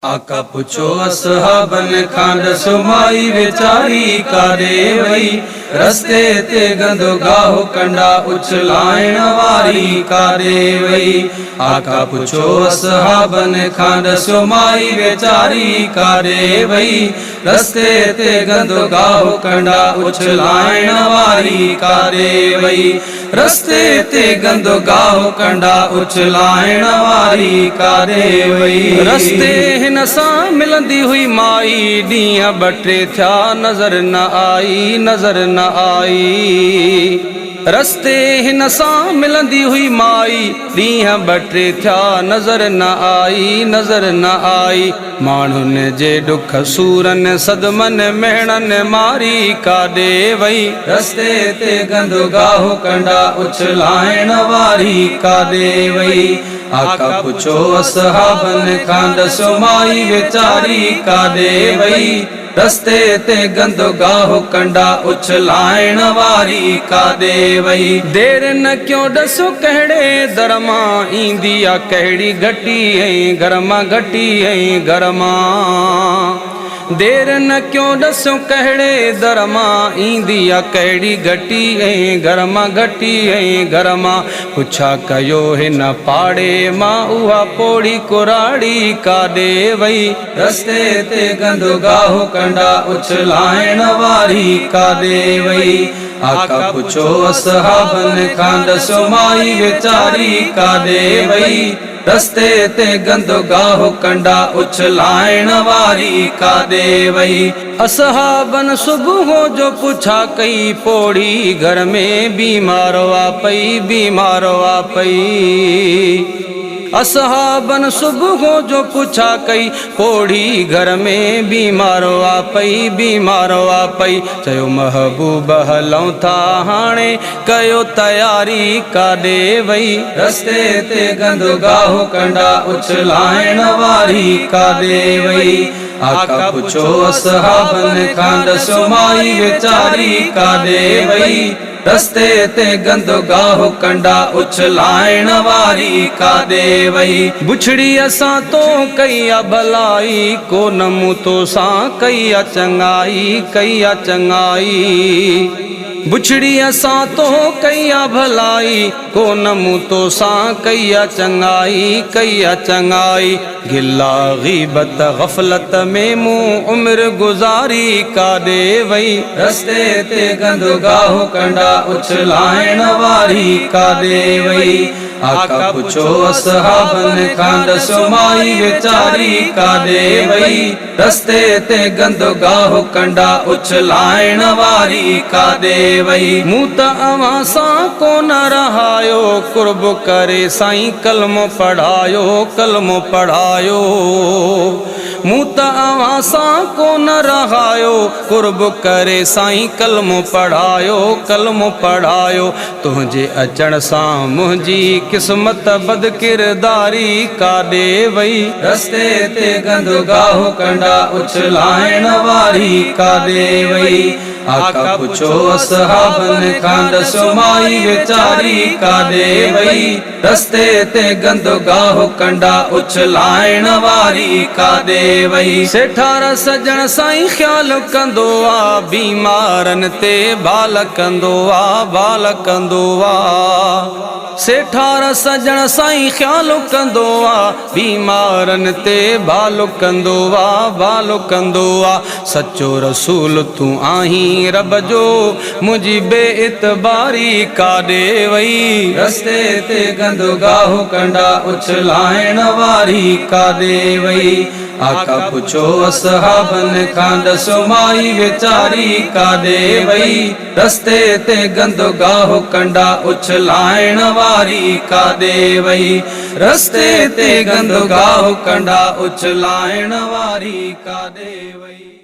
आका पुछो असहाबन खां दसो माई वेचारी कारे वई। रस्ते ते गंदो गाहो कंडा उछलाइण वारी कारे वई। आका पुछो असहाबन खां दसो माई वेचारी कारे वई। रस्ते ते गंदो गाहो कंडा उछलाइण वारी कारे वई। रस्ते ते गंदो गाहो कंडा उछलाइण वारी कारे वई। रस्ते हिन सां मिलंदी हुई माई, ॾींहं ॿ टे थिया नज़र न आई, नज़र न आई। रस्ते हिन सां मिलंदी हुई माई, ॾींहं ॿ टे थिया नज़र न आई, नज़र न आई। माण्हुनि जे ॾुख सूरनि सदमनि मेणनि मारी काॾे वई। रस्ते ते गंदो गाहो कंडा उछलाइण वारी काॾे वई। आका पुछो असहाबन खां दसो माई वेचारी काॾे वई। रस्ते ते गंदो गाहो कंडा उछलाइण वारी काॾे वई। देर न क्यों ॾसो कहिड़े दर मां ईंदी आ कहिड़ी घटी ऐं घर मां घटी ऐं घर मां। देर न क्यों ॾसो कहिड़े दर मां ईंदी आ कहिड़ी घटी ऐं घर मां घटी ऐं घर मां। पुछा कयो हिन पाड़े मां उहा पोड़ी कुराड़ी काॾे वई। रस्ते ते गंदो गाहो कंडा उछलाइण वारी काॾे वई। आका पुछो असहाबन खां दसो माई वेचारी काॾे वई। रस्ते ते गंदो गाहो कंडा उछलाइण वारी काॾे वई। असहाबन सुबुह जो पुछा कई पोड़ी घर में बीमार वा पई, बीमार वा पई। असहाबन सुबुह जो पुछा कई पोड़ी घर में बीमार वा पई, बीमार वा पई। चयो महबूब हलऊं था हाणे कयो तयारी काॾे वई। रस्ते ते गंदो गाहो कंडा उछलाइण वारी काॾे वई। आका पुछो असहाबन खां दसो माई वेचारी काॾे वई। रस्ते ते गंदो गाहो कंडा उछलाइण वारी काॾे वई। बुछड़ी असां तो कई आ भलाई, को न मूं तो सां कई आ चङाई, कई आ चङाई। बुछड़ी असां तो कई आ भलाई, को न मूं तो सां कई आ चङाई, कई आ चङाई। गिला ग़ीबत ग़फ़लत में मूं उम्र गुज़ारी काॾे वई। रस्ते ते गंदो गाहो कंडा उछलाइण वारी काॾे वई। आका पुछो असहाबन खां दसो माई वेचारी काॾे वई। रस्ते ते गंदो गाहो कंडा उछलाइण वारी काॾे वई। मूं त अव्हां सां कोन रहायो, कुर्ब करे साईं कलमो पढ़ायो, कलमो पढ़ायो। मूं त अव्हां सां कोन रहायो, कुर्ब करे साईं कलमो पढ़ायो, कलमो पढ़ायो। तुंहिंजे अचण सां मुंहिंजी किस्मत बदकिरदारी काॾे वई। रस्ते ते गंदो गाहो कंडा उछलाइण वारी काॾे वई। आका पुछो असहाबन खां दसो माई वेचारी काॾे वई। रस्ते ते गंदो गाहो कंडा उछलाइण वारी काॾे वई। सेठार सजण साईं ख़्याल कंदो आ, बीमारनि ते बाल कंदो आ, बाल कंदो आ। सेठार सजण साईं ख़्याल कंदो आ, बीमारनि ते बाल कंदो आ, बाल कंदो आ। सचो रसूल तूं आहीं रब जो, मुंहिंजी बेइतबारी काॾे वई। रस्ते ते गंदो गाहो कंडा उछलाइण वारी काॾे वई। आका पुछो असहाबन खां दसो माई वेचारी काॾे वई। रस्ते ते गंदो गाहो कंडा उछलाइण वारी काॾे वई। रस्ते ते गंदो गाहो कंडा उछलाइण वारी काॾे वई।